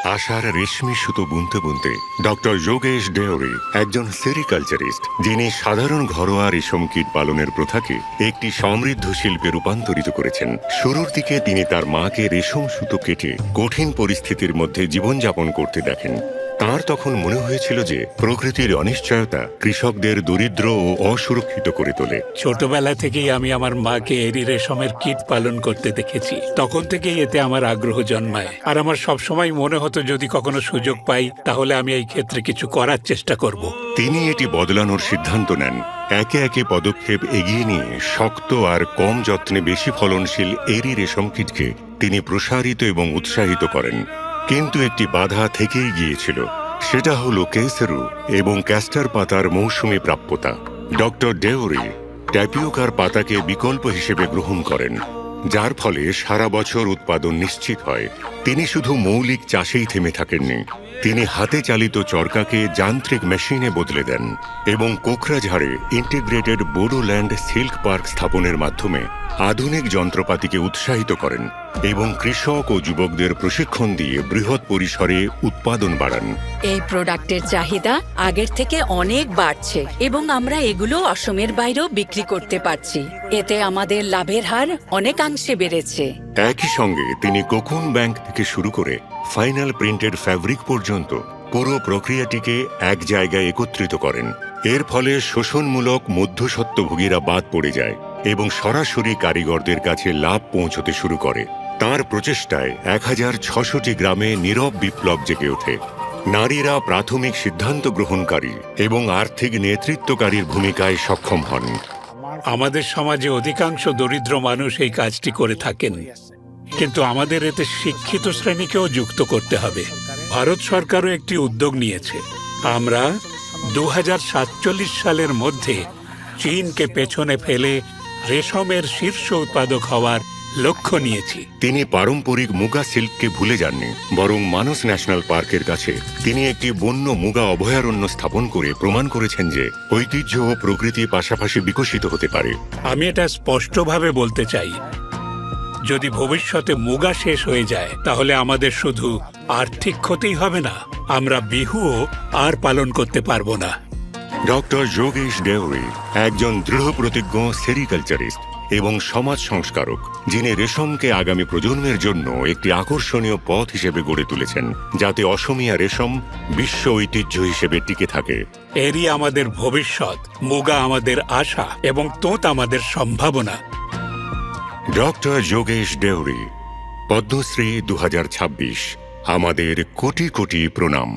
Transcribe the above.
আশার রেশমি সুতো বুনতে বুনতে ডক্টর যোগেশ ডেওরি একজন সেরিকালচারিস্ট, যিনি সাধারণ ঘরোয়া রেশম কীট পালনের প্রথাকে একটি সমৃদ্ধ শিল্পে রূপান্তরিত করেছেন। শুরুর দিকে তিনি তার মাকে রেশম সুতো কেটে কঠিন পরিস্থিতির মধ্যে জীবনযাপন করতে দেখেন। তাঁর তখন মনে হয়েছিল যে প্রকৃতির অনিশ্চয়তা কৃষকদের দরিদ্র ও অসুরক্ষিত করে তোলে। ছোটবেলা থেকেই আমি আমার মাকে এরি রেশমের কীট পালন করতে দেখেছি। তখন থেকেই এতে আমার আগ্রহ জন্মায়, আর আমার সবসময় মনে হতো যদি কখনো সুযোগ পাই তাহলে আমি এই ক্ষেত্রে কিছু করার চেষ্টা করব। তিনি এটি বদলানোর সিদ্ধান্ত নেন। একে একে পদক্ষেপ এগিয়ে নিয়ে শক্ত আর কম যত্নে বেশি ফলনশীল এরি রেশম কীটকে তিনি প্রসারিত এবং উৎসাহিত করেন। কিন্তু একটি বাধা থেকেই গিয়েছিল, সেটা হলো কেসেরু এবং ক্যাস্টার পাতার মৌসুমি প্রাপ্যতা। ডক্টর ডেওরি ট্যাপিওকার পাতাকে বিকল্প হিসেবে গ্রহণ করেন, যার ফলে সারা বছর উৎপাদন নিশ্চিত হয়। তিনি শুধু মৌলিক চাষেই থেমে থাকেননি, তিনি হাতে চালিত চরকাকে যান্ত্রিক মেশিনে বদলে দেন এবং কোকরাঝাড়ে ইন্টিগ্রেটেড বোডোল্যান্ড সিল্ক পার্ক স্থাপনের মাধ্যমে আধুনিক যন্ত্রপাতিকে উৎসাহিত করেন এবং কৃষক ও যুবকদের প্রশিক্ষণ দিয়ে বৃহৎ পরিসরে উৎপাদন বাড়ান। এই প্রোডাক্টের চাহিদা আগের থেকে অনেক বাড়ছে এবং আমরা এগুলো অসমের বাইরেও বিক্রি করতে পারছি। এতে আমাদের লাভের হার অনেকাংশে বেড়েছে। একই সঙ্গে তিনি কোকুন ব্যাংক থেকে শুরু করে ফাইনাল প্রিন্টেড ফ্যাব্রিক পর্যন্ত পুরো প্রক্রিয়াটিকে এক জায়গায় একত্রিত করেন। এর ফলে শোষণমূলক মধ্যস্বত্বভোগীরা বাদ পড়ে যায় এবং সরাসরি কারিগরদের কাছে লাভ পৌঁছতে শুরু করে। তার প্রচেষ্টায় 1600টি গ্রামে নীরব বিপ্লব জেগে ওঠে। নারীরা প্রাথমিক সিদ্ধান্ত গ্রহণকারী এবং আর্থিক নেতৃত্বকারীর ভূমিকায় সক্ষম হন। আমাদের সমাজে অধিকাংশ দরিদ্র মানুষ এই কাজটি করে থাকেন, কিন্তু আমাদের এতে শিক্ষিত শ্রেণীকেও যুক্ত করতে হবে। ভারত সরকারও একটি উদ্যোগ নিয়েছে। আমরা 2047 সালের মধ্যে চীনকে পেছনে ফেলে রেশমের শীর্ষ উৎপাদক হওয়ার লক্ষ্য নিয়েছি। তিনি পারম্পরিক মুগা সিল্ককে ভুলে যাননি, বরং মানস ন্যাশনাল পার্কের কাছে তিনি একটি বন্য মুগা অভয়ারণ্য স্থাপন করে প্রমাণ করেছেন যে ঐতিহ্য ও প্রকৃতি পাশাপাশি বিকশিত হতে পারে। আমি এটা স্পষ্টভাবে বলতে চাই, যদি ভবিষ্যতে মুগা শেষ হয়ে যায় তাহলে আমাদের শুধু আর্থিক ক্ষতিই হবে না, আমরা বিহুও আর পালন করতে পারবো না। ডক্টর যোগেশ ডেওরি একজন দৃঢ়প্রতিজ্ঞ সেরিকালচারিস্ট এবং সমাজ সংস্কারক, যিনি রেশমকে আগামী প্রজন্মের জন্য একটি আকর্ষণীয় পথ হিসেবে গড়ে তুলেছেন, যাতে অসমীয়া রেশম বিশ্ব ঐতিহ্য হিসেবে টিকে থাকে। এরই আমাদের ভবিষ্যৎ, মুগা আমাদের আশা এবং তোঁত আমাদের সম্ভাবনা। ডক্টর যোগেশ ডেওরি, পদ্মশ্রী 2026। আমাদের কোটি কোটি প্রণাম।